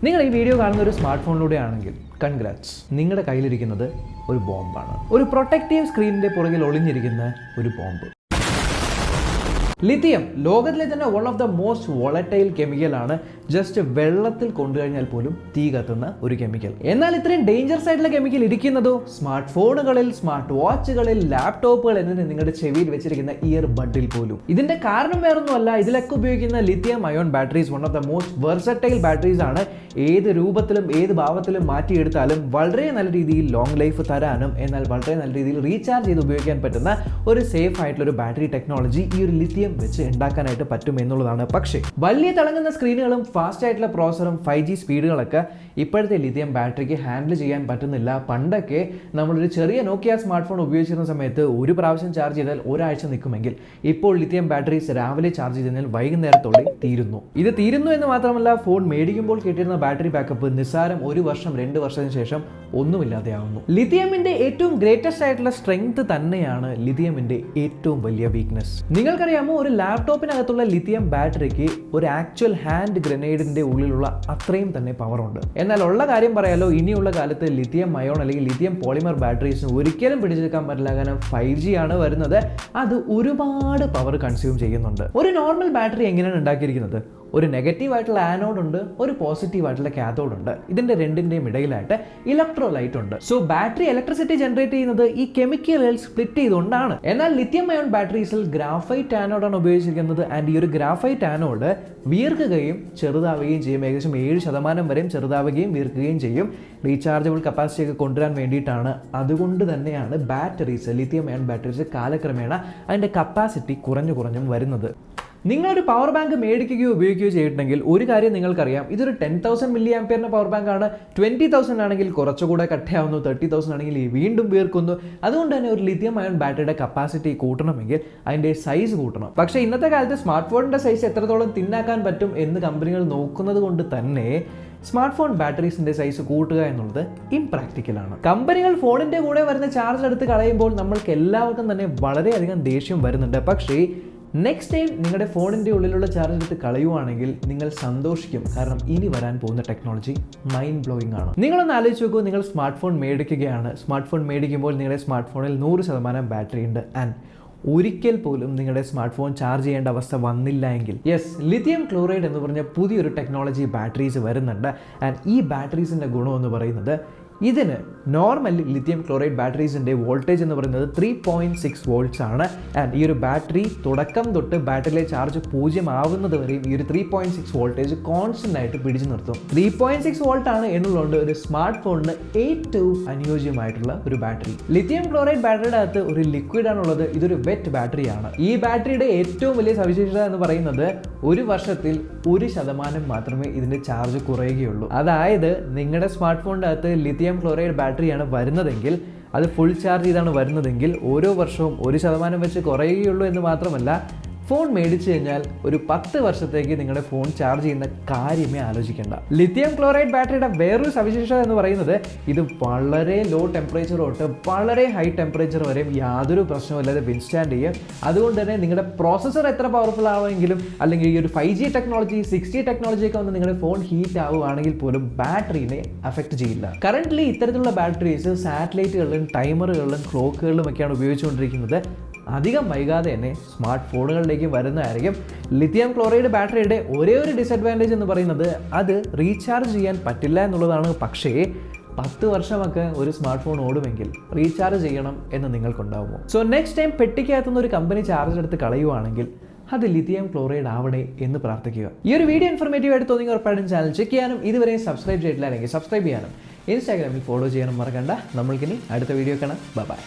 നിങ്ങൾ ഈ വീഡിയോ കാണുന്ന ഒരു സ്മാർട്ട് ഫോണിലൂടെ ആണെങ്കിൽ കൺഗ്രാറ്റ്സ്, നിങ്ങളുടെ കയ്യിലിരിക്കുന്നത് ഒരു ബോംബാണ്. ഒരു പ്രൊട്ടക്റ്റീവ് സ്ക്രീനിന്റെ പുറകിൽ ഒളിഞ്ഞിരിക്കുന്ന ഒരു ബോംബ്. ലിഥിയം ലോകത്തിലെ തന്നെ one of the most volatile chemical ആണ്. ജസ്റ്റ് വെള്ളത്തിൽ കൊണ്ടുകഴിഞ്ഞാൽ പോലും തീ കത്തുന്ന ഒരു കെമിക്കൽ. എന്നാൽ ഇത്രയും ഡേഞ്ചറസ് ആയിട്ടുള്ള കെമിക്കൽ ഇരിക്കുന്നതോ സ്മാർട്ട് ഫോണുകളിൽ, സ്മാർട്ട് വാച്ചുകളിൽ, ലാപ്ടോപ്പുകൾ എന്നിട്ട് നിങ്ങളുടെ ചെവിയിൽ വെച്ചിരിക്കുന്ന ഇയർ ബഡിൽ പോലും. ഇതിന്റെ കാരണം വേറൊന്നുമല്ല, ഇതിലൊക്കെ ഉപയോഗിക്കുന്ന lithium ion batteries one of the most versatile batteries ആണ്. ഏത് രൂപത്തിലും ഏത് ഭാവത്തിലും മാറ്റിയെടുത്താലും വളരെ നല്ല രീതിയിൽ ലോങ് ലൈഫ് തരാനും എന്നാൽ വളരെ നല്ല രീതിയിൽ റീചാർജ് ചെയ്ത് ഉപയോഗിക്കാൻ പറ്റുന്ന ഒരു സേഫ് ആയിട്ടുള്ള ഒരു ബാറ്ററി ടെക്നോളജി ഈ ഒരു ലിഥിയം വെച്ച് ഉണ്ടാക്കാനായിട്ട് പറ്റും എന്നുള്ളതാണ്. പക്ഷേ വലിയ തിളങ്ങുന്ന സ്ക്രീനുകളും ഫാസ്റ്റ് ആയിട്ടുള്ള പ്രോസറും 5G സ്പീഡുകളൊക്കെ ഇപ്പോഴത്തെ ലിഥിയം ബാറ്ററിക്ക് ഹാൻഡിൽ ചെയ്യാൻ പറ്റുന്നില്ല. പണ്ടൊക്കെ നമ്മളൊരു ചെറിയ നോക്കിയ സ്മാർട്ട് ഫോൺ ഉപയോഗിച്ചിരുന്ന സമയത്ത് ഒരു പ്രാവശ്യം ചാർജ് ചെയ്താൽ ഒരാഴ്ച നിൽക്കുമെങ്കിൽ ഇപ്പോൾ ലിഥിയം ബാറ്ററീസ് രാവിലെ ചാർജ് ചെയ്താൽ വൈകുന്നേരത്തോടെ തീരുന്നു. ഇത് തീരുന്നു എന്ന് മാത്രമല്ല, ഫോൺ മേടിക്കുമ്പോൾ കിട്ടിയിരുന്ന ബാറ്ററി ബാക്കപ്പ് നിസ്സാരം 1 വർഷം 2 വർഷത്തിന് ശേഷം ഒന്നുമില്ലാതെയാവുന്നു. ലിഥിയമിന്റെ ഏറ്റവും ഗ്രേറ്റസ്റ്റ് ആയിട്ടുള്ള സ്ട്രെങ്ത് തന്നെയാണ് ലിഥിയമിന്റെ ഏറ്റവും വലിയ വീക്ക്നെസ്. നിങ്ങൾക്കറിയാമോ, ഒരു ലാപ്ടോപ്പിനകത്തുള്ള ലിഥിയം ബാറ്ററിക്ക് ഒരു ആക്ച്വൽ ഹാൻഡ് ഗ്രനേഡിന്റെ ഉള്ളിലുള്ള അത്രയും തന്നെ പവർ ഉണ്ട്. എന്നാൽ ഉള്ള കാര്യം പറയാലോ, ഇനിയുള്ള കാലത്ത് ലിഥിയം അയോൺ അല്ലെങ്കിൽ ലിഥിയം പോളിമർ ബാറ്ററീസിന് ഒരിക്കലും പിടിച്ചെടുക്കാൻ പറ്റില്ല. കാരണം 5G ആണ് വരുന്നത്. അത് ഒരുപാട് പവർ കൺസ്യൂം ചെയ്യുന്നുണ്ട്. ഒരു നോർമൽ ബാറ്ററി എങ്ങനെയാണ് ഉണ്ടാക്കിയിരിക്കുന്നത്? ഒരു നെഗറ്റീവ് ആയിട്ടുള്ള ആനോഡ് ഉണ്ട്, ഒരു പോസിറ്റീവ് ആയിട്ടുള്ള കാഥോഡ് ഉണ്ട്. ഇതിന്റെ രണ്ടിന്റെയും ഇടയിലായിട്ട് ഇലക്ട്രോലൈറ്റ് ഉണ്ട്. സോ ബാറ്ററി ഇലക്ട്രിസിറ്റി ജനറേറ്റ് ചെയ്യുന്നത് ഈ കെമിക്കലുകൾ സ്പ്ലിറ്റ് ചെയ്തുകൊണ്ടാണ്. എന്നാൽ ലിഥിയം അയോൺ ബാറ്ററീസിൽ ഗ്രാഫൈറ്റ് ആനോഡാണ് ഉപയോഗിച്ചിരിക്കുന്നത്. ആൻഡ് ഈ ഒരു ഗ്രാഫൈറ്റ് ആനോഡ് വീർക്കുകയും ചെറുതാവുകയും ചെയ്യും. ഏകദേശം 7% വരെയും ചെറുതാവുകയും വീർക്കുകയും ചെയ്യും. റീചാർജബിൾ കപ്പാസിറ്റി ഒക്കെ കൊണ്ടുവരാൻ വേണ്ടിയിട്ടാണ്. അതുകൊണ്ട് തന്നെയാണ് ബാറ്ററീസ്, ലിഥിയം അയോൺ ബാറ്ററീസ് കാലക്രമേണ അതിന്റെ കപ്പാസിറ്റി കുറഞ്ഞും വരുന്നത്. നിങ്ങളൊരു പവർ ബാങ്ക് മേടിക്കുകയോ ഉപയോഗിക്കുകയോ ചെയ്തിട്ടുണ്ടെങ്കിൽ ഒരു കാര്യം നിങ്ങൾക്കറിയാം, ഇതൊരു 10,000 മില്ലി ആംപിയറിന്റെ പവർ ബാങ്ക് ആണ്. 20,000 ആണെങ്കിൽ കുറച്ചുകൂടെ കട്ടയാവുന്നു, 30,000 ആണെങ്കിൽ വീണ്ടും വീർക്കുന്നു. അതുകൊണ്ട് തന്നെ ഒരു ലിഥിയം അയോൺ ബാറ്ററിയുടെ കപ്പാസിറ്റി കൂട്ടണമെങ്കിൽ അതിന്റെ സൈസ് കൂട്ടണം. പക്ഷേ ഇന്നത്തെ കാലത്ത് സ്മാർട്ട് ഫോണിന്റെ സൈസ് എത്രത്തോളം തിന്നാക്കാൻ പറ്റും എന്ന് കമ്പനികൾ നോക്കുന്നത് കൊണ്ട് തന്നെ സ്മാർട്ട് ഫോൺ ബാറ്ററീസിന്റെ സൈസ് കൂട്ടുക എന്നുള്ളത് ഇംപ്രാക്ടിക്കലാണ്. കമ്പനികൾ ഫോണിന്റെ കൂടെ വരുന്ന ചാർജ് എടുത്ത് കളയുമ്പോൾ നമ്മൾക്ക് എല്ലാവർക്കും തന്നെ വളരെയധികം ദേഷ്യം വരുന്നുണ്ട്. പക്ഷേ നെക്സ്റ്റ് ടൈം നിങ്ങളുടെ ഫോണിൻ്റെ ഉള്ളിലുള്ള ചാർജ് എടുത്ത് കളയുവാണെങ്കിൽ നിങ്ങൾ സന്തോഷിക്കും. കാരണം ഇനി വരാൻ പോകുന്ന ടെക്നോളജി മൈൻഡ് ബ്ലോയിങ് ആണ്. നിങ്ങളൊന്ന് ആലോചിച്ച് നോക്കൂ, നിങ്ങൾ സ്മാർട്ട് ഫോൺ മേടിക്കുകയാണ്. സ്മാർട്ട് ഫോൺ മേടിക്കുമ്പോൾ നിങ്ങളുടെ സ്മാർട്ട് ഫോണിൽ 100% ബാറ്ററി ഉണ്ട്. ആൻഡ് ഒരിക്കൽ പോലും നിങ്ങളുടെ സ്മാർട്ട് ഫോൺ ചാർജ് ചെയ്യേണ്ട അവസ്ഥ വന്നില്ല എങ്കിൽ ലിഥിയം ക്ലോറൈഡ് എന്ന് പറഞ്ഞ പുതിയൊരു ടെക്നോളജി ബാറ്ററീസ് വരുന്നുണ്ട്. ആൻഡ് ഈ ബാറ്ററീസിൻ്റെ ഗുണം എന്ന് പറയുന്നത്, ഇതിന് നോർമലി ലിഥിയം ക്ലോറൈഡ് ബാറ്ററീസിൻ്റെ വോൾട്ടേജ് എന്ന് പറയുന്നത് 3.6 വോൾട്ട്സ് ആണ്. ആൻഡ് ഈ ഒരു ബാറ്ററി തുടക്കം തൊട്ട് ബാറ്ററിയിലെ ചാർജ് 0 ആവുന്നത് വരെയും ഈ ഒരു 3.6 വോൾട്ടേജ് കോൺസ്റ്റന്റ് ആയിട്ട് പിടിച്ചു നിർത്തും. 3.6 വോൾട്ട് ആണ് എന്നുള്ളതുകൊണ്ട് ഒരു സ്മാർട്ട് ഫോണിന് ഏറ്റവും അനുയോജ്യമായിട്ടുള്ള ഒരു ബാറ്ററി. ലിഥിയം ക്ലോറൈഡ് ബാറ്ററിയുടെ അകത്ത് ഒരു ലിക്വിഡ് ആണുള്ളത്. ഇതൊരു വെറ്റ് ബാറ്ററിയാണ്. ഈ ബാറ്ററിയുടെ ഏറ്റവും വലിയ സവിശേഷത എന്ന് പറയുന്നത്, 1 വർഷത്തിൽ 1% മാത്രമേ ഇതിന്റെ ചാർജ് കുറയുകയുള്ളൂ. അതായത് നിങ്ങളുടെ സ്മാർട്ട് ഫോണിൻ്റെ അകത്ത് ലിഥിയം ക്ലോറൈഡ് ബാറ്ററിയാണ് വരുന്നതെങ്കിൽ, അത് ഫുൾ ചാർജ് ചെയ്താണ് വരുന്നതെങ്കിൽ ഓരോ വർഷവും 1% വെച്ച് കുറയുകയുള്ളൂ എന്ന് മാത്രമല്ല, ഫോൺ മേടിച്ചു കഴിഞ്ഞാൽ ഒരു 10 വർഷത്തേക്ക് നിങ്ങളുടെ ഫോൺ ചാർജ് ചെയ്യുന്ന കാര്യമേ ആലോചിക്കേണ്ട. ലിഥിയം ക്ലോറൈഡ് ബാറ്ററിയുടെ വേറൊരു സവിശേഷത എന്ന് പറയുന്നത്, ഇത് വളരെ ലോ ടെമ്പറേച്ചർ തൊട്ട് വളരെ ഹൈ ടെമ്പറേച്ചർ വരെയും യാതൊരു പ്രശ്നമില്ലാതെ വിൻസ്റ്റാൻഡ് ചെയ്യും. അതുകൊണ്ട് തന്നെ നിങ്ങളുടെ പ്രോസസ്സർ എത്ര പവർഫുൾ ആവുമെങ്കിലും, അല്ലെങ്കിൽ ഈ ഒരു 5G ടെക്നോളജി 6G ടെക്നോളജി ഒക്കെ വന്ന് നിങ്ങളുടെ ഫോൺ ഹീറ്റ് ആവുകയാണെങ്കിൽ പോലും ബാറ്ററിനെ അഫക്റ്റ് ചെയ്യില്ല. കറന്റ്ലി ഇത്തരത്തിലുള്ള ബാറ്ററീസ് സാറ്റലൈറ്റുകളിലും ടൈമറുകളിലും ക്ലോക്കുകളിലും ഒക്കെയാണ് ഉപയോഗിച്ചുകൊണ്ടിരിക്കുന്നത്. അധികം വൈകാതെ തന്നെ സ്മാർട്ട് ഫോണുകളിലേക്ക് വരുന്നതായിരിക്കും. ലിഥിയം ക്ലോറൈഡ് ബാറ്ററിയുടെ ഒരേ ഒരു ഡിസഡ്വാൻറ്റേജ് എന്ന് പറയുന്നത്, അത് റീചാർജ് ചെയ്യാൻ പറ്റില്ല എന്നുള്ളതാണ്. പക്ഷേ 10 വർഷമൊക്കെ ഒരു സ്മാർട്ട് ഫോൺ ഓടുമെങ്കിൽ റീചാർജ് ചെയ്യണം എന്ന് നിങ്ങൾക്കുണ്ടാവുമോ? സോ നെക്സ്റ്റ് ടൈം പെട്ടിക്കകത്തുനിന്ന് ഒരു കമ്പനി ചാർജ് എടുത്ത് കളയുവാണെങ്കിൽ അത് ലിഥിയം ക്ലോറൈഡ് ആവണേ എന്ന് പ്രാർത്ഥിക്കുക. ഈ ഒരു വീഡിയോ ഇൻഫോർമേറ്റീവ് ആയിട്ട് തോന്നിയ ഉറപ്പായിട്ടും ചാനൽ ചെക്ക് ചെയ്യാനും ഇതുവരെയും സബ്സ്ക്രൈബ് ചെയ്തിട്ടില്ല അല്ലെങ്കിൽ സബ്സ്ക്രൈബ് ചെയ്യാനും ഇൻസ്റ്റാഗ്രാമിൽ ഫോളോ ചെയ്യാനും മറക്കണ്ട. നമ്മൾക്കിനി അടുത്ത വീഡിയോ കാണാം. ബൈ.